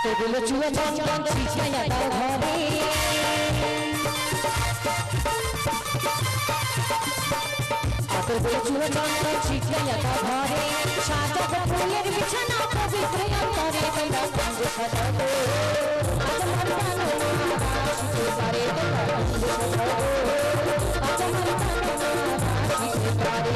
এগুলো চুয়া চন্দন ছিটাইয়া দাও ঘরে এগুলো চুয়া চন্দন ছিটাইয়া দাও ঘরে সাজাবো ফুলের বিছানা পবিত্র অন্তরে তোমরা কুঞ্জ সাজাবো আজ মন প্রাণ আসিতে পারে তোমরা কুঞ্জ সাজাবো আজ মন প্রাণ আসিতে পারে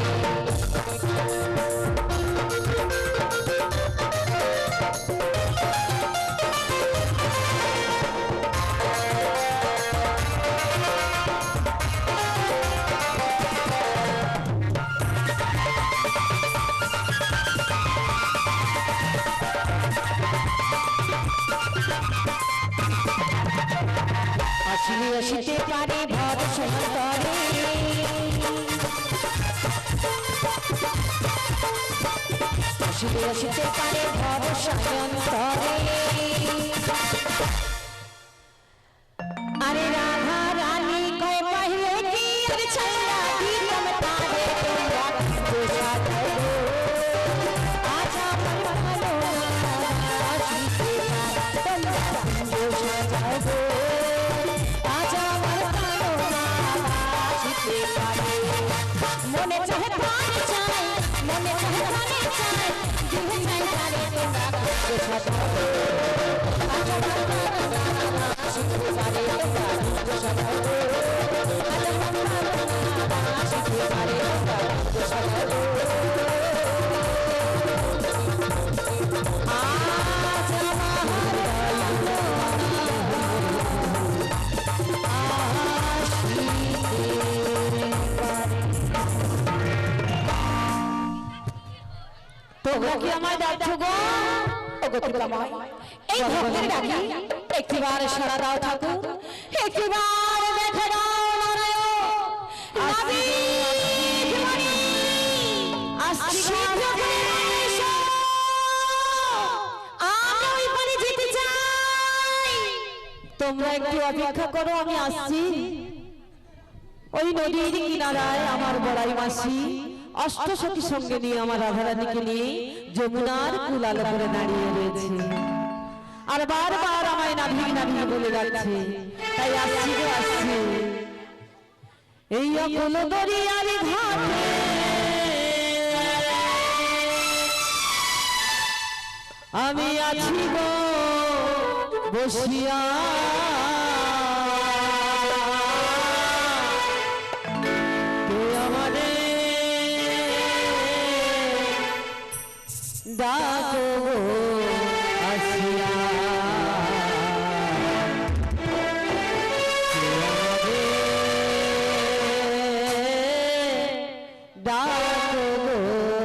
আসিতে পারে ভরসা করে আসিতে পারে ভরসা অন্তরে আরে রাধা রানী কো পহলে কি আর ছায়া দিতম তারে তোমরা দোষা করো আজা মনো আসিতে পারে তোমরা দোষা করো মনে চাহে প্রাণ চাই মনে চাহে প্রাণে চাই দিল চাই তারে তোমরা দোষা করো আজা মনো আসিতে পারে তোমরা দোষা করো আজা মনো আসিতে পারে তোমরা দোষা করো তোমরা কি আমায় ডাকছো গো ওগো তোমরা এই ভক্তের ডাকি একটিবার সাড়া দাও ঠাকুর একটিবার দেখা দাও তোমরা একটু অপেক্ষা করো আমি আসছি ওই নদীর কিনারায় আমার বড়াই মাসি অষ্টসখী সঙ্গে নিয়ে আমার রাধারানীকে নিয়ে যমুনার কুলাল করে দাঁড়িয়ে রয়েছে আর বারবার আমায় নাভি নাভি বলে যাচ্ছে তাই আসছি গো আসছি এই অকুল দরিয়ার ঘাটে আমি আছি গো বসিয়া ডাকো আসিয়া ডাকো আসিয়া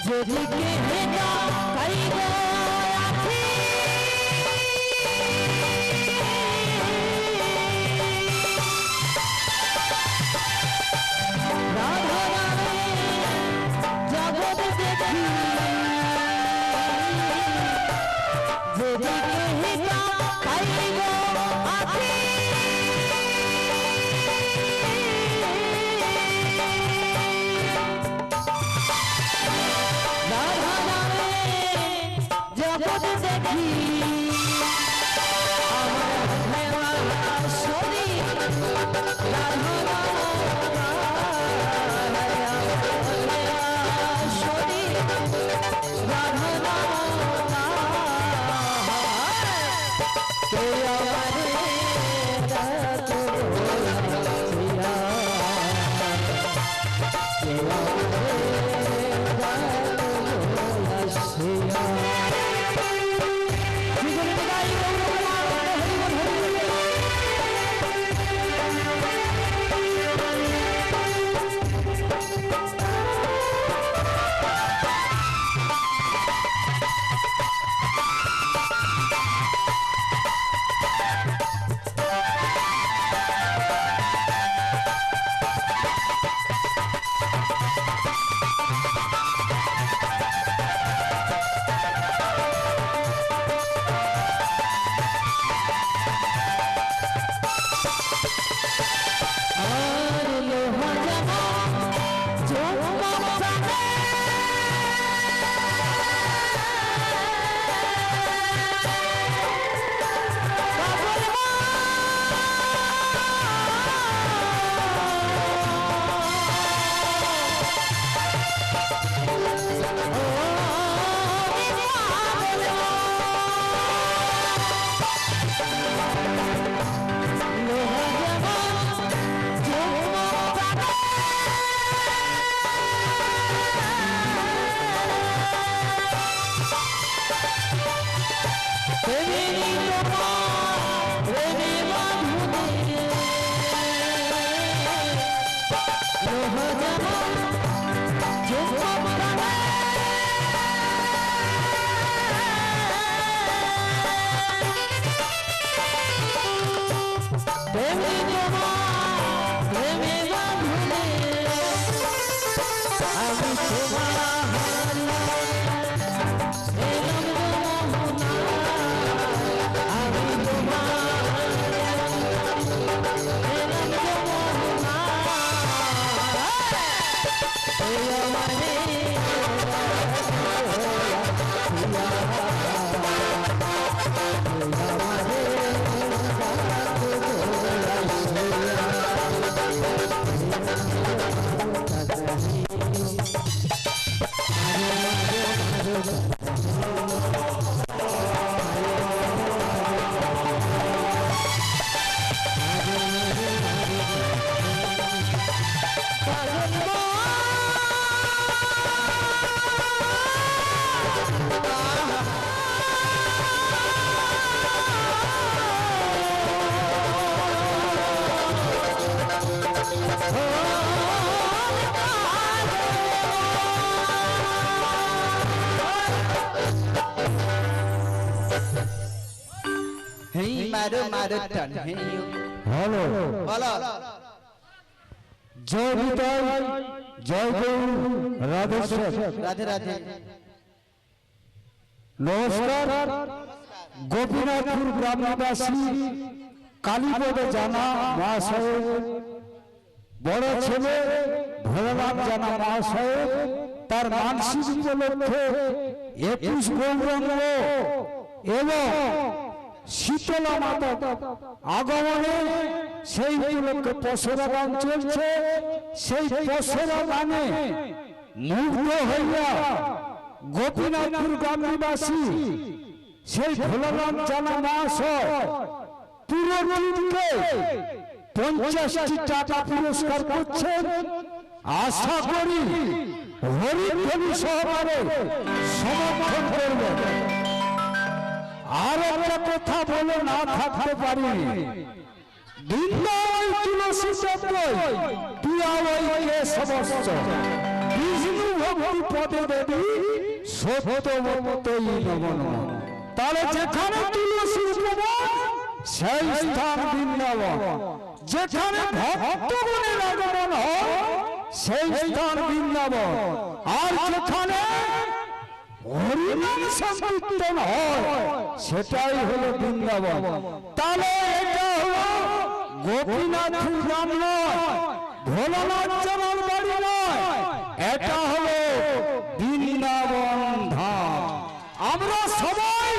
যদি কে হেনা কাইগো আছি मारो मारो टन हेलो बोलो जय विदाई जय गौर राधेश्वर राधे राधे नमस्कार गोपीनाथपुर ग्रामवासी कालीपद जाना महाशय बड़ छेले भोलानाथ जाना महाशय तार मानसिक उपलक्षे 21 गौरांग एवं शीतला माता আগমনে সেই উপলক্ষে পশরা গান চলছে সেই পশরা গানে মুগ্ধ হইয়া গোপীনাথপুর গ্রামবাসী সেই ভোলানাথ জানা মহাশয় পুরো টিমকে 50টি টাকা পুরস্কার করছেন আশা করি হরিধ্বনি সহকারে সমর্থন করবেন আর একটা কথা বলে না থাকতে পারি বৃন্দাবন তুলসী তত্ত্বই পিয়াওই কে সমস্ত বিষ্ণু ভক্তি পদে দেবী সত্যবতই নমন তাহলে যেখানে তুলসী উপবন সেই স্থান বৃন্দাবন যেখানে ভক্তগণের আগমন হয় সেই স্থান বৃন্দাবন আর যেখানে হরিনাম সংকীর্তন হয়, সেটাই হলো বৃন্দাবন। তাহলে এটা হলো গোপীনাথ ধাম নয়, ভোলানাথ জামার বাড়ি নয়, এটা হলো বৃন্দাবন ধাম। আমরা সবাই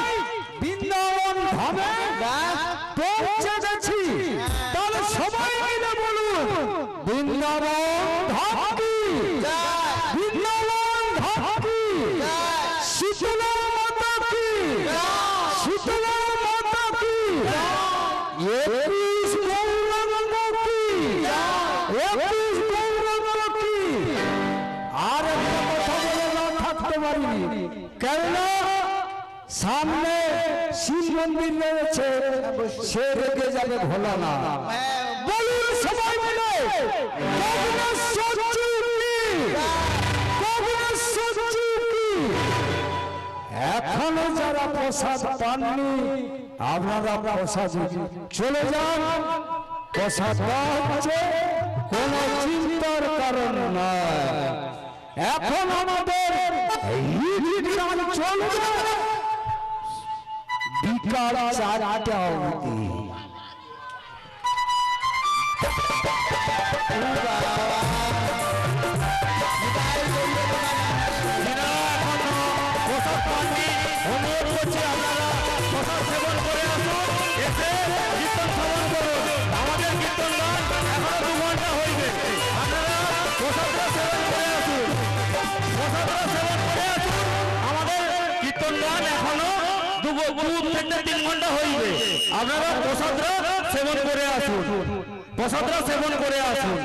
বৃন্দাবন ধামে পৌঁছে গেছি। তাহলে সবাই মিলে বলুন বৃন্দাবন ধাম কি, বৃন্দাবন ধাম কি, শীতলা মাতা কি, শীতলা মাতা কি, একুশ গৌরাঙ্গ কি, একুশ গৌরাঙ্গ কি। আর একটা কথা বলে না থাকতে পারিনি, কেননা সামনে শিব মন্দির রয়েছে, সে রেগে যাবে ভোলানা। বলুন সবাই মিলে কবিনেশ্বর চুরি, কবিনেশ্বর চুরি। এখনো যারা প্রসাদ পাননি আপনারা প্রসাদ চলে যান, প্রসাদ হচ্ছে কোন চিন্তার কারণ নয়। এখন আমাদের চলবে বিকাল 4টা অবধি। আপনারা প্রসাদরা সেবন করে আসুন, প্রসাদরা সেবন করে আসুন।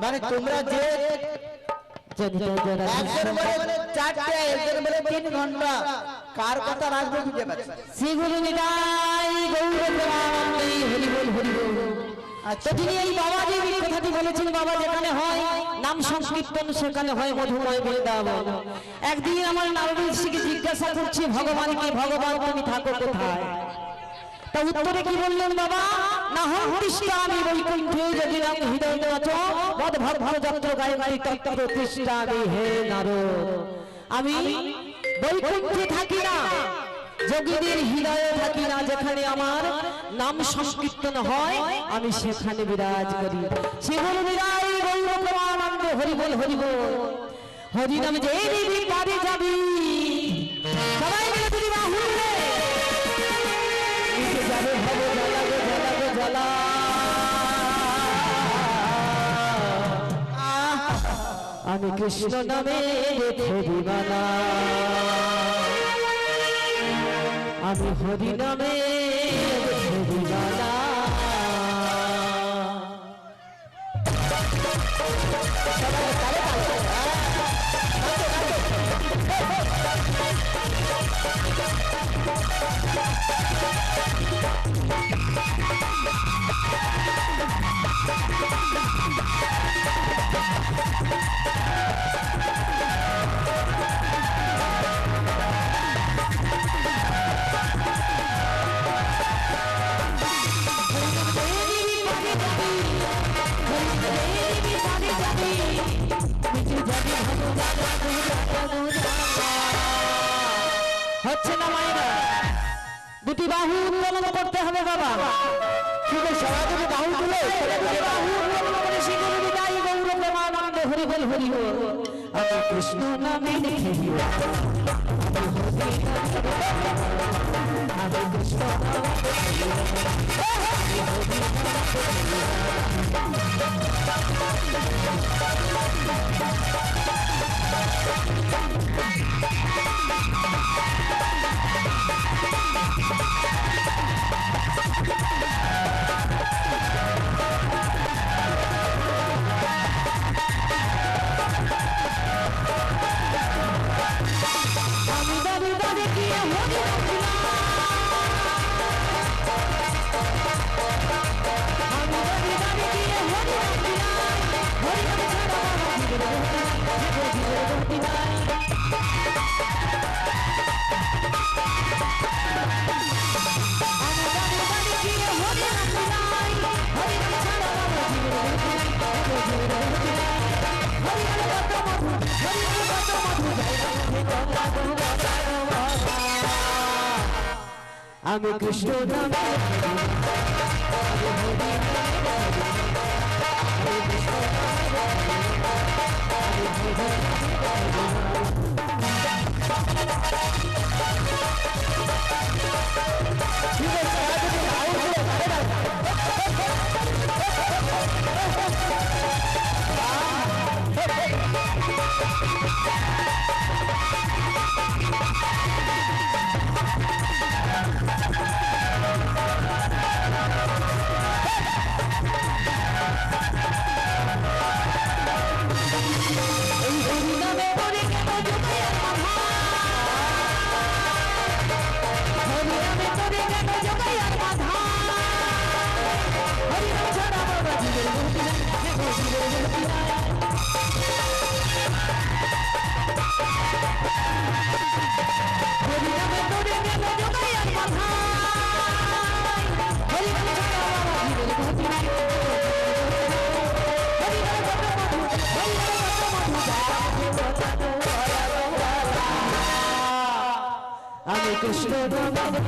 মানে তোমরা যে একজন বলে 4টে, একজন বলে 3 ঘন্টা, কার কথা রাখবো বুঝে পাচ্ছি। শ্রী গুরু নিতাই গৌর প্রেমানন্দে হরি বল হরি বল। তো তিনি এই বাবাজি কথাটি বলেছেন, বাবা যেখানে হয় নাম সংকীর্তন সেখানে হয় মধুময় বৃন্দাবন। একদিন আমার নারদ ঋষিকে জিজ্ঞাসা করছি ভগবানকে, ভগবান তুমি থাকো কোথায়? তা উত্তরে কি বললেন বাবা, না হৃষ্ট আমি বৈকুণ্ঠে যদি নাম হৃদয় নাচ বদ ভর যত্র গায়ত্রী তত্র প্রতিষ্ঠা আমি হে নারদ। আমি বৈকুণ্ঠে থাকি না, যোগীদের হৃদয়ে থাকি না, যেখানে আমার নাম সংকীর্তন হয় আমি সেখানে বিরাজ করি। শিবর বিরাজ গৌর প্রেমানন্দ হরি বল হরি বল। হরি নাম যে দিবি পারে যাবি, সবাই মিলে তুমি বাহুলে নিচে যাবে ভব জ্বালা গো জ্বালা গো জ্বালা। আমি কৃষ্ণ নামে রেখে দিবানা, আমি হরি নামে হরিবালা। হচ্ছে না মায়েরা, দুটি বাহু উত্তোলন করতে হবে বাবা। ঠিক আছে, সবাই যদি বাহু তুলে বাহু উত্তোলন করে শিখে বিদায় গৌর প্রেমানন্দে হরি বল হরি বল। আমি কৃষ্ণ নামে লিখে আমি কৃষ্ণ আমি কৃষ্ণ নামে আমি কৃষ্ণ নামে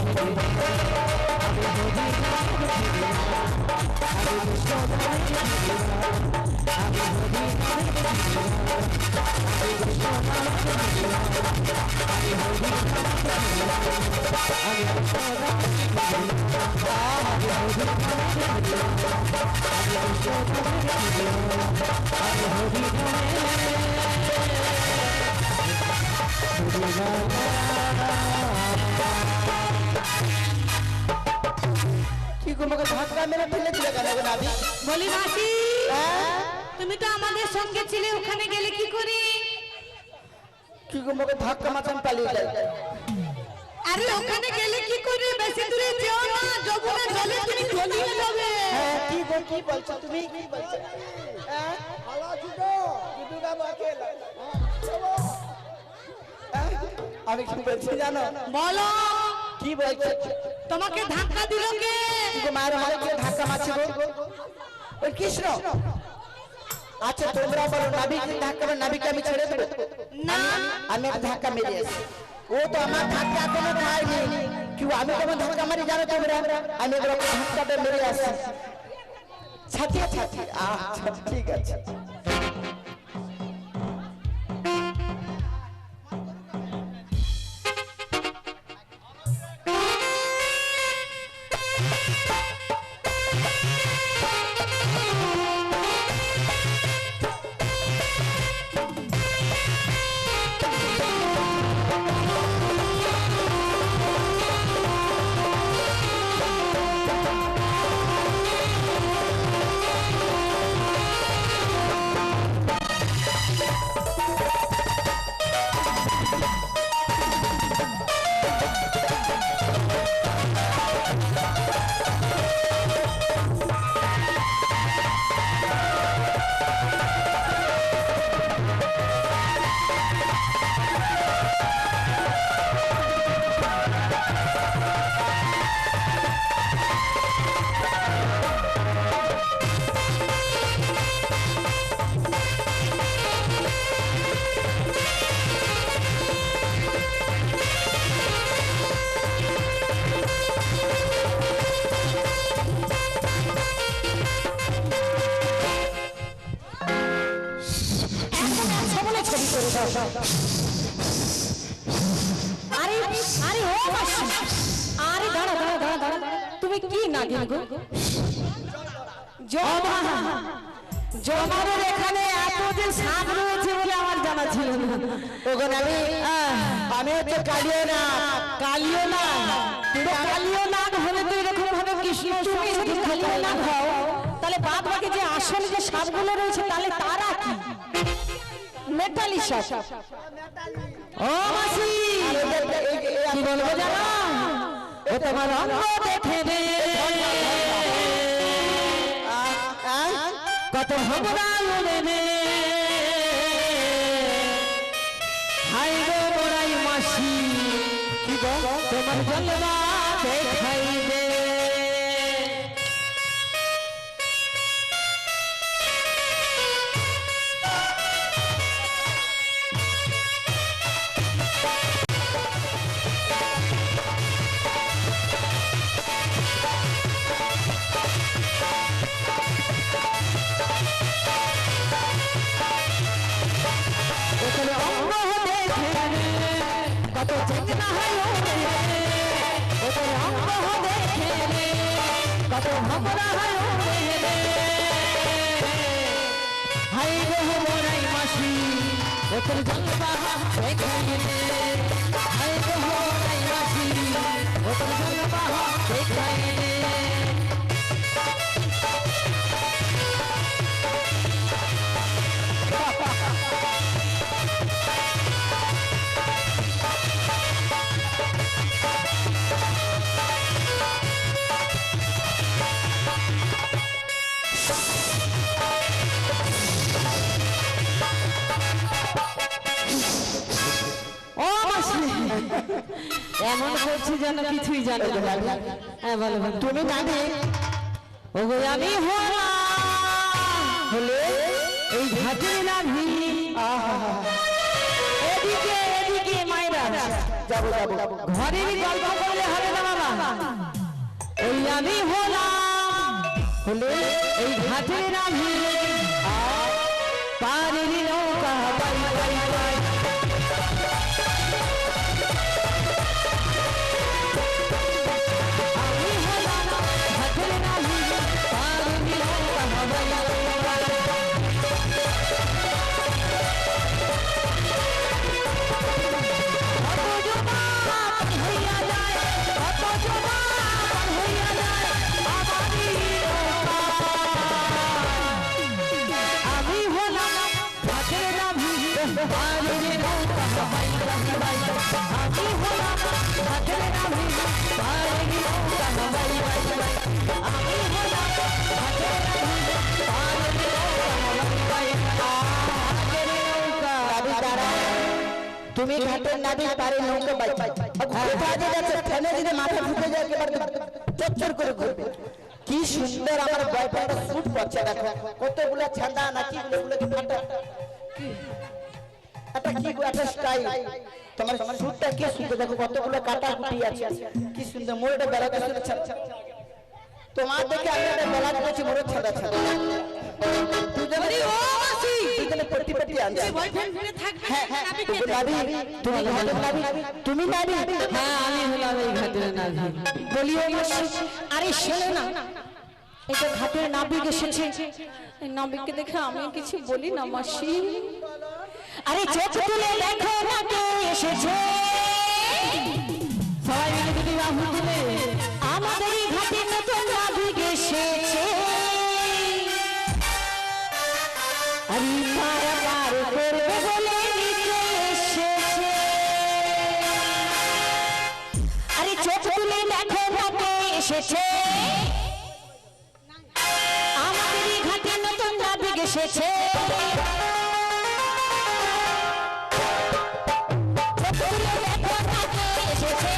কি গো আমাকে ধাক্কা মেরে ফেলে দিলে কেন গো নাবি? বলি মাসি হ্যাঁ? তুমি তো আমাদের সঙ্গে ছিলে, ওখানে গেলে কি করে? কি গো আমাকে ধাক্কা মাথান পালিয়ে যায়? আরে ওখানে গেলে কি করে? বেশি দূরে যেও না, যমুনা জলে তুমি তলিয়ে যাবে। হ্যাঁ কি গো কি বলছো তুমি? কি বলছো? হ্যাঁ? ভালো আছি তো? দিদুরা মাকে আমি কি বলছি জানো? বলো, কি বলছো? তোমাকে ধাক্কা দিল কে? কি গো মায়ের মারে কে ধাক্কা মারছে গো? ওই কৃষ্ণ। আচ্ছা তোমরা বলো নাবিকে ধাক্কা মেরে নাবিকে আমি ছেড়ে দেবো? না, আমি এক ধাক্কা মেরে আসি। ও তো আমার ধাক্কা এখনো খায়নি। কি আমি তোমার ধাক্কা মারি জানো তোমরা? আমি এবার ধাক্কাটা মেরে আসি। ছাতিয়ে ছাতিয়ে। আচ্ছা ঠিক আছে। আরে আরে ও মাসি, আরে দাঁড়া দাঁড়া দাঁড়া দাঁড়া, তুমি কি নাগিন গো? জমা জমারের এখানে এত যে সাপ রয়েছে বলে আমার জানা ছিল না। ওগো নাবি আমি হচ্ছে কালিও না। কালিও না, কালিও নাগ হলে তো এরকম ভাবে কৃষ্ণ, তুমি যদি কালিও নাগ হও তাহলে বাদ বাকি যে আসল যে সাপগুলো রয়েছে তাহলে তারা কি? মেটালি সাপ। ও মাসি কি বলবো জানো? ও তোমার অঙ্গ দেখে রে কত হবরা উড়ে হাই গো বড়াই মাসি, কি গো তোমার জলবা দেখাই দে। কত চেতনা হয় ওরে ওদের অঙ্গ দেখে রে কত ভমরা হয় ওরে হাই গো মোরাই মাসি ওদের জলবা দেখে রে হাই গো মোরাই মাসি ওদের জলবা দেখে রে ও মাসি এমন করছি যেন কিছুই জানে না হ্যাঁ বলো বলো। তুমি নানি ওগো আমি হলে এই ঘাটের নাভি এদিকে এদিকে মায়েরা যাবো যাবো যাবো ঘরের গল্প করলে হবে না বাবা ওই আমি হলাম হলে এই ঘাটের নাভি পানির নৌকা বাই বাই বাই আমি হলাম ঘাটের নাভি পানির নৌকা বাই বাই বাই তুমি ঘাটের নাবি পারে নৌকা বাই কোথায় যে যাচ্ছে ফেনে যদি মাথা ঢুকে যায় একেবারে চচ্চর করে ঘুরবে কি সুন্দর আমার বয়ফ্রেন্ড শুট করছে দেখো কতগুলো ছান্দা নাকি গুলো কি ফাটা এটা কি একটা স্টাইল তোমার শুটটা কি সুন্দর দেখো কতগুলো কাটা কুটি আছে কি সুন্দর মোরটা বেলাতে সুন্দর তোমার দেখে আমি একটা বেলা করেছি মোর ছাড়া ছাড়া আরে ও মাসি দুজনে পটি পটি আনছে বয়ফ্রেন্ড ফিরে থাকবে হ্যাঁ না হ্যাঁ নাবি খেতে তুমি ঘাটের নাবি তুমি নাবি হ্যাঁ আমি হলাম এই ঘাটের নাভি বলি ও মাসি আরে শোনো না এটা ঘাটের নাবিক এসেছে এই নাবিককে দেখে আমি কিছু বলি না মাসি আরে চোখ তুলে দেখো না কে এসেছে সবাই মিলে যদি বাহু তুলে আমাদের এই ঘাটের নতুন নাবিক এসেছে আরে পারাপার করবে বলে নিতে এসেছে আরে চোখ তুলে দেখো না কে এসেছে আমাদের এই ঘাটের নতুন নাবিক এসেছে চোখ তুলে দেখো না কে এসেছে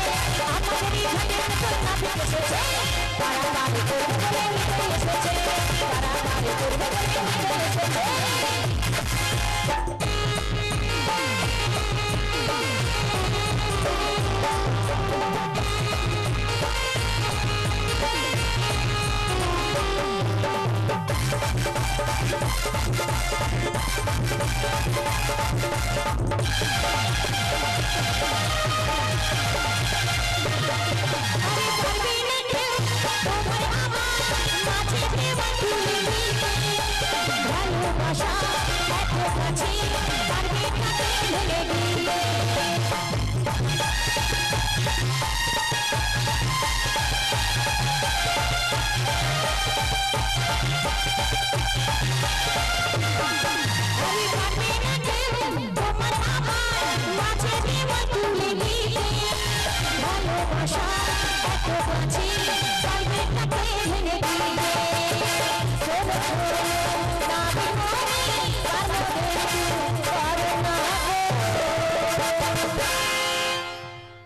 আমাদের এই ঘাটের নতুন নাবিক এসেছে পারাপার করবে বলে নিতে এসেছে পারাপার করবে বলে নিতে এসেছে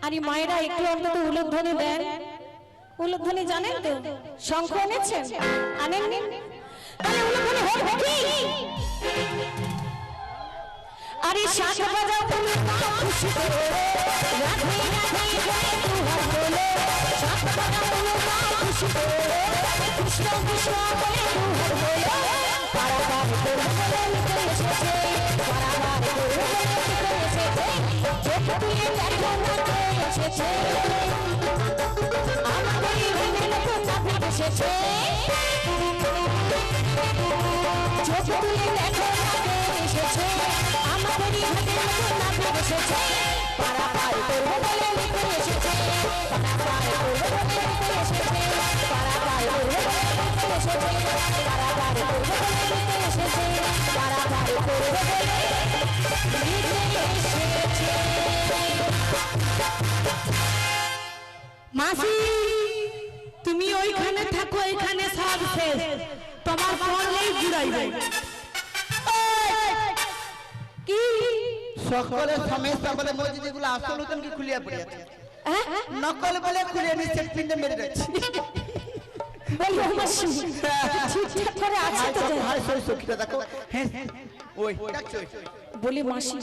আরে মায়েরা একটু অন্তত উলুধ্বনি দেন উলুধ্বনি জানেন তো শঙ্খ এনেছেন আনেননি তাহলে উলুধ্বনি হোক কি আরে শাক বাজাও তুমি খুশি করে রাধে রাধে জয় তুহার বলে শাক বাজাও তুমি খুশি করে কৃষ্ণ কৃষ্ণ বলে তুহার বলে পারাবার করে বলে নিতে এসেছে পারাবার করে বলে নিতে এসেছে তুলে দেখো না কে এসেছে আমাদের ঘরে নতুন নাবিক এসেছে চোখ তুলে দেখো না কে এসেছে আমাদের ঘরে নতুন নাবিক এসেছে পারাপার করবো বলে লিখে এসেছে পারাপার করবো বলে লিখে এসেছে পারাপার করবো বলে লিখে এসেছে পারাপার করবো বলে লিখে এসেছে পারাপার করবো বলে লিখে এসেছে। মাসি তুমি ওইখানে থাকো, এখানে সব শেষ, তোমার পড়লেই জুড়াইবে। কি সকলের সমস্যা বলে মসজিদ গুলো আসল উত্তম কি খুলিয়া পড়ে আছে নকল বলে খুলে নিচ্ছে পিন্ডে মেরে যাচ্ছে বলি মাসি ঠিকঠাক করে আছে তো ভাই সই সখিটা দেখো হ্যাঁ ওই দেখছো বলি মাসি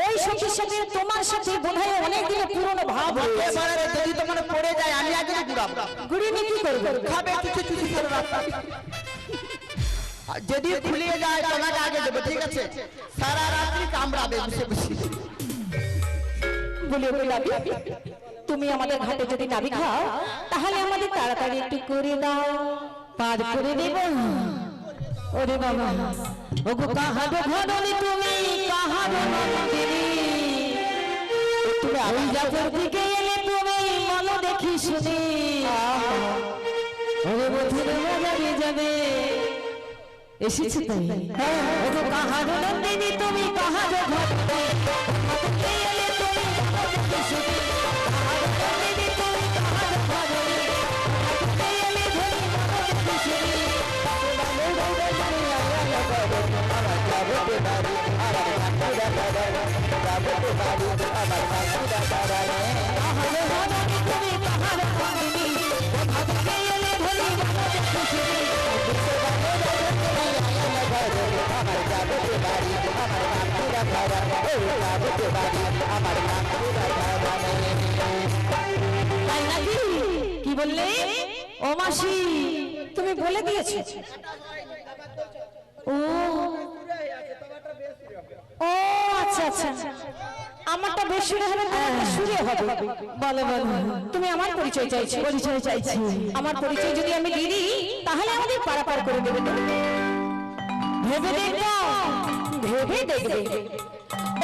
ওই সখীর সাথে তোমার সাথে বোধহয় অনেক দিনের পুরনো ভাব হয়ে গেছে। এবারে যদি তোমার পড়ে যায় আমি আগে ঘুরাবো ঘুরিয়ে নিয়ে কি করবে খাবে কিছু কিছু করে রাস্তা যদি খুলিয়ে যায় তোমাকে আগে দেবো ঠিক আছে সারা রাত্রি কামড়াবে বসে বসে বলি লাভি তুমি আমাদের ঘাটে যদি নাবি খাও তাহলে আমাদের তাড়াতাড়ি একটু করে দাও পার করে দেব। ওরে বাবা, ওগো কাহারো ঘরনি তুমি, কাহারো নন্দিনী, তুমি ওই জাতের দিকে এলে তুমি মনো দেখি শুনি, ওরে মধুর বাজারে যাবে এসেছে তাই। ওগো কাহারো নন্দিনী তুমি, কাহারো ঘরনি, এলে তুমি মনো দেখি শুনি, কাহারো নন্দিনী তুমি, কাহারো ঘরনি, এলে তুমি মনো দেখি শুনি। কি বললে ও মাসি? তুমি বলে দিয়েছো। ও ও আচ্ছা আচ্ছা আমারটা বেশ সুরে হবে তোমারটা সুরে হবে। বলো বলো, তুমি আমার পরিচয় চাইছো। পরিচয় চাইছি। আমার পরিচয় যদি আমি দিয়ে দিই তাহলে আমাদের পারাপার করে দেবে তো? ভেবে দেখো, ভেবে দেখবে।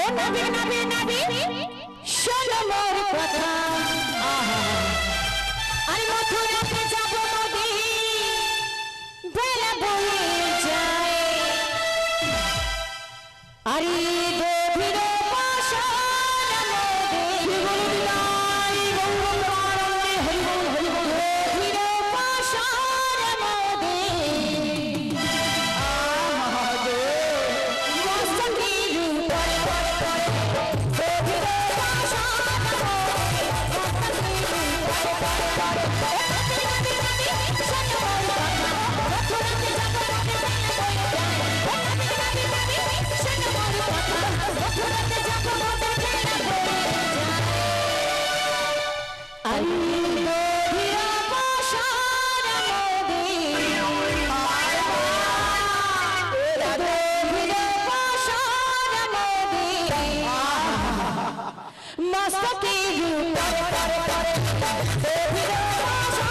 ও নবী নবী নবী শোনো মোর কথা, আর মথুরাতে যাব নদী বেলা বয়ে যায়, আরে গভীর পাষাণ মোদের গভীর পাষাণ মোদের মস্তকের উপরে গভীর পাষাণ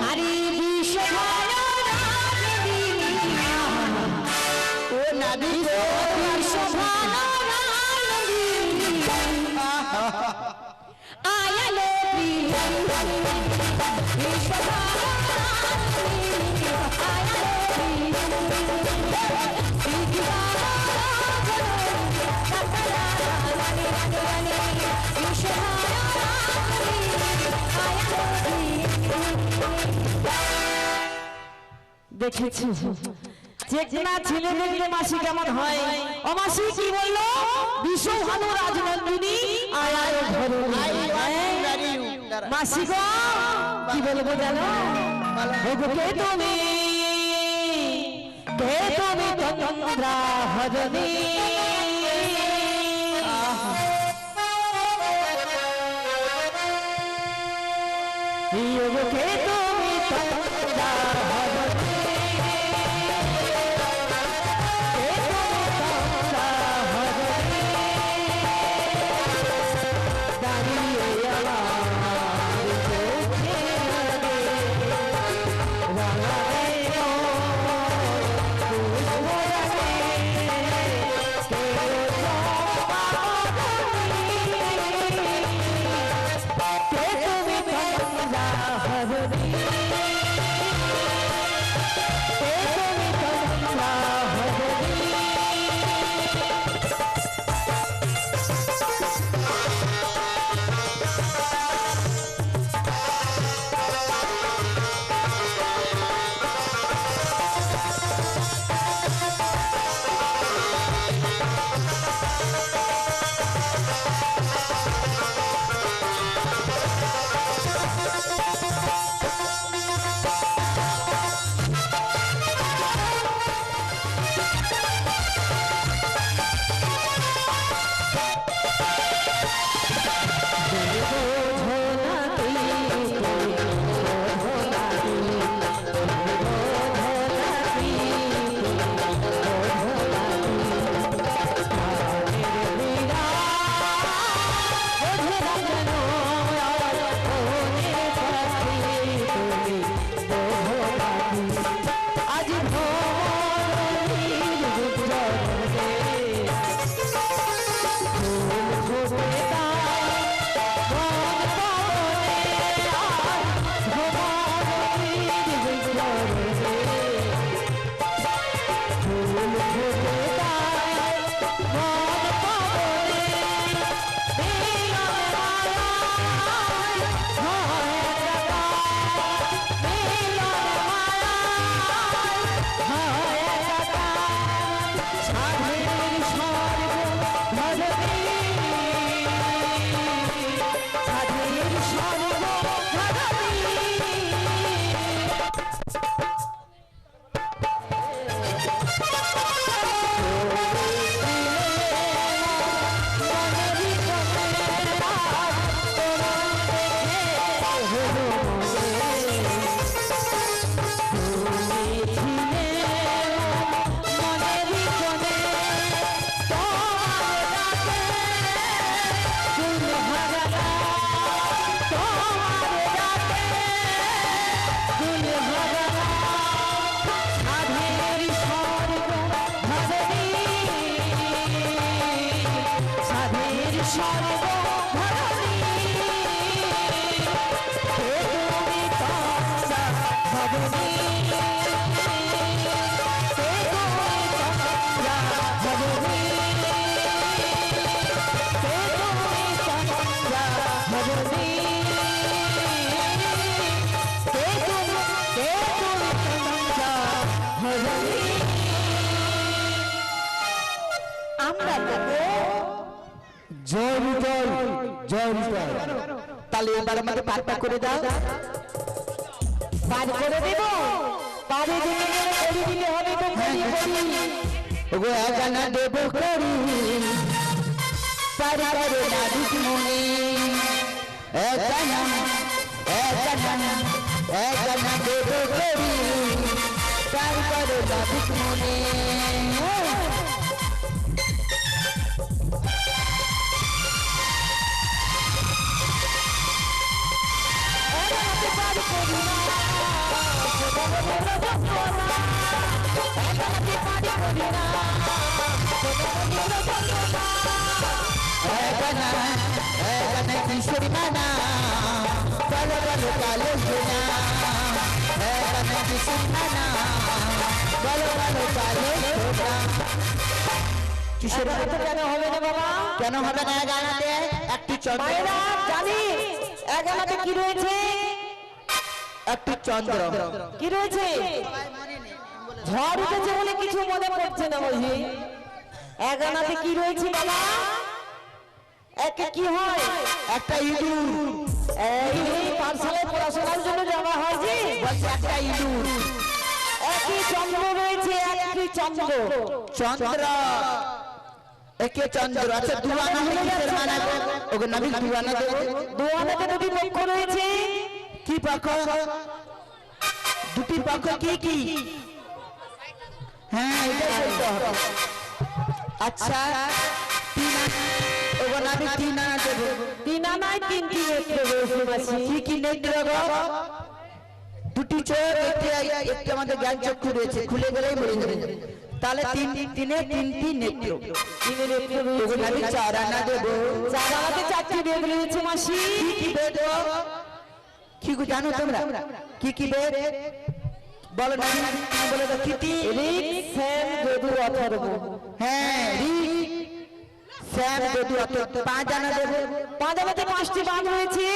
আরে বিশ্ব ও নাবি আয়ালো দেখেছি চেকনা ছেলে দেখলে মাসি কেমন হয়। ও মাসি কি বললো? বিশ্বভানু রাজনন্দিনী আয় আয় ঘরে। মাসি গো কি বলবো জানো? ওগো কে তুমি, কে তুমি চন্দ্রা হরণী। ওগো কে তুমি চন্দ্রা হরণী। জয় বিজয় জয় বিজয়। তাহলে এবার আমাকে পারটা করে দাও। পার করে দেব, পারে দিলে করি দিলে হবে তো করি করি। ওগো একানা দেব করি পার করে না দুশ্মনী। একানা একানা একানা দেব করি পার করে না দুশ্মনী। কিশোরী মানা বলো বলো কালো সোনা। এখানে কিশোরী মানা বলো বলো কালো সোনা। কিশোরী তো কেন হবে না বাবা? কেন হবে না? গানাতে একটি চন্দ্র, মায়েরা জানি এগালাতে কি রয়েছে? একটি চন্দ্র কি রয়েছে? ঝড় উঠেছে বলে কিছু মনে পড়ছে না বুঝি। এক আনাতে কি রয়েছে বাবা? একে কি হয়? একটা ইঁদুর। এই পাঠশালায় পড়াশোনার জন্য যাওয়া হয় যে বলছে একটা ইঁদুর। একই চন্দ্র রয়েছে, একই চন্দ্র। চন্দ্র। একে চন্দ্র। আচ্ছা দু আনা হলে কিসের মানা গো? ওগো নবী দু আনা দেবো। দু আনাতে দুটি পক্ষ রয়েছে। কি পক্ষ? দুটি পক্ষ কি কি? হ্যাঁ এটাই বলতে হবে। আচ্ছা তিন আনা। ওগো নবী তিন আনা দেবো। তিন আনায় তিনটি নেত্র রয়েছে মাসি। কি কি নেত্র গো? দুটি চোখ, একটি আমাদের জ্ঞান চক্ষু রয়েছে, খুলে গেলেই বলে যাবে। তাহলে তিনে তিনটি নেত্র। তিনে নেত্র ওগো রয়েছে। নবী চার আনা দেবো। চার আনাতে চারটি বেদ রয়েছে মাসি। কি কি বেদ গো? কি গো জানো তোমরা? কি কি বেদ? বলো না, তুমি বলে দাও। কি কি? ঋক, শ্যাম, যদু, অথর্ব। হ্যাঁ ঋক, শ্যাম, যদু, অথর্ব। পাঁচ আনা দেবো। পাঁচ আনাতে পাঁচটি বাদ রয়েছে।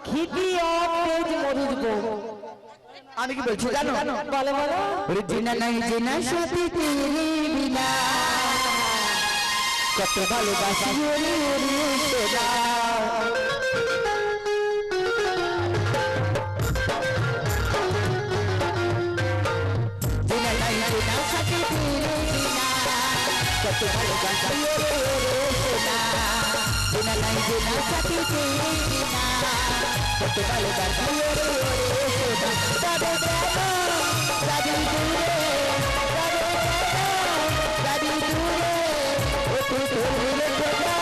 ক্ষিতি, অব, তেজ, মরুদ্গ। আমি কি বলছি জানো? বলো বলো। জিনা নাই জিনা সাথী তেরি বিনা, কত ভালোবাসি ওরে ওরে সোনা। জিনা নাই জিনা সাথী তেরি বিনা, কত ভালোবাসি ওরে ওরে সোনা। জিনা নাই জিনা সাথী তেরি বিনা, কত ভালোবাসি ওরে ওরে সোনা। তবে জানো গাড়ি দূরে, গাড়ি দূরে, একটু দূরে কোথা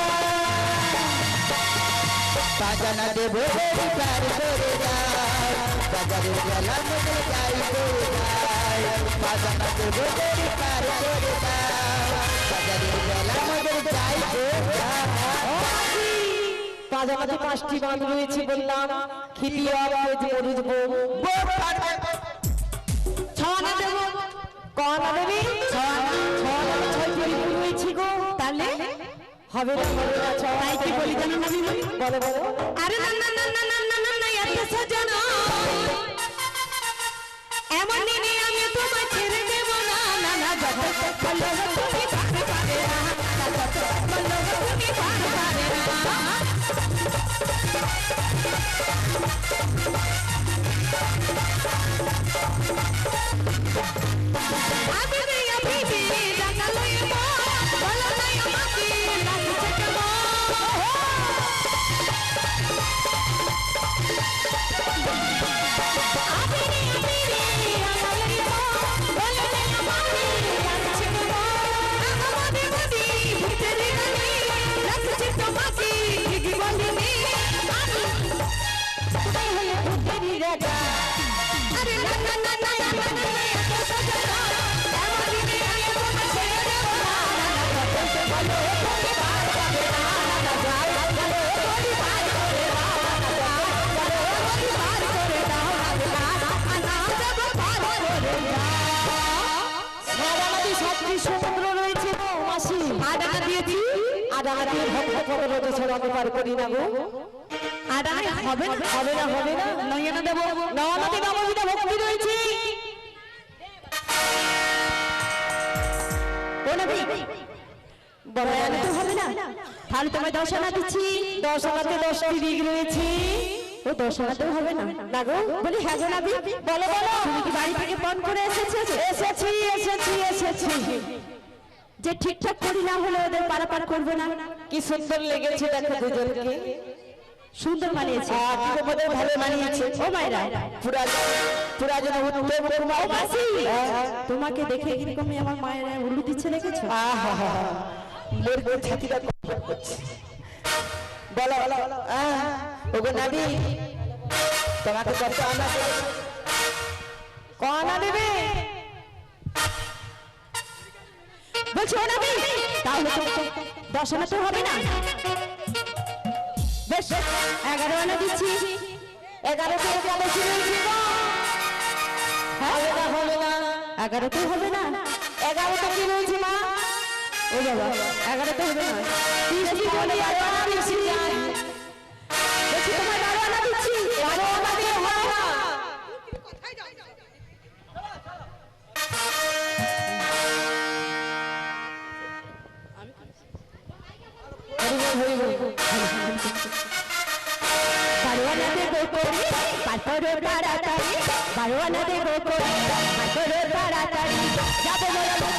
বাজানা দেবো পার করে যায়, বাজারের গলা মধ্যে যাই করে যায়। বাজানা দেবো পার করে যায়, বাজারের গলা মধ্যে যাই করে যায়। পাঁচ আনাতে পাঁচটি বাঁধ রয়েছে বললাম। ক্ষিতি, অব, তেজ, মরুদ্গ। ছ আনা দেবো। ক আনা দেবী? ছ আনাতে ছয়টি ঋতু রয়েছে গো। তাহলে হবে না, হবে না। তাই কি বলি জানো না বিনু? বলো বলো। আরে না না না না না না না না এত সাজানো, এমন দিনে আমি তোমায় ছেড়ে দেব না। না না যত বলো তুমি পারে পারে না, না যত বলো তুমি পারে পারে না। আমি দিয়া বিবি জানালো এমন, বলো না আমাকে লাগছে কেমন। সমুদ্র রয়েছে গো মাসি। আডানা দিয়েছি, আদানা দিয়ে ভক্ত করে রোদে ছড়া আমি পার করি না গো। আডানা হবে না, হবে না, হবে না। নয়না দেবো। নয়নাতে নববিধা ভক্তি রয়েছে। ও নবী, বলো নয়না তো হবে না, তাহলে তোমায় 10 আনা দিচ্ছি। 10 আনাতে 10টি দিক রয়েছে। ও 10 আনাতেও হবে না। না গো। বলি হ্যাঁ গো নবী, বলো বলো। তুমি কি বাড়ি থেকে ফোন করে এসেছো? এসেছি এসেছি এসেছি। যে ঠিকঠাক করি না হলে ওদের পারাপার করবো না। কি সুন্দর লেগেছে দেখো দুজনকে। সুন্দর মানিয়েছে। তোমাদের ভালো মানিয়েছে। ও মায়েরা, পুরা পুরা যেন উত্তর পূর্ব ও মাসি, তোমাকে দেখে কিরকম আমার মায়েরা উল্লু দিচ্ছে দেখেছো? মোর গোর ছাতিটা কষ্ট করছে। বলো বলো। ওগো নাবি তোমাকে কত আনা দেবে? ক আনা দেবে? বলছি ও নবী, তাহলে তো 10 আনা তো হবে না। বেশ 11 আনা দিচ্ছি। 11তে একাদশী রয়েছে গো। হবে না, হবে না। 11 তো হবে না। 11তে কি রয়েছে মা? ও বাবা, 11 তো হবে না। বৃষ্টি বলি আর বাবা বৃষ্টি যায়। বলছি তোমায় 12 আনা দিচ্ছি। 12 আনা দিয়ে হয় না। করি বার করো তাড়াতাড়ি 12 আনা দেব করি বার করো তাড়াতাড়ি যাবো মোরা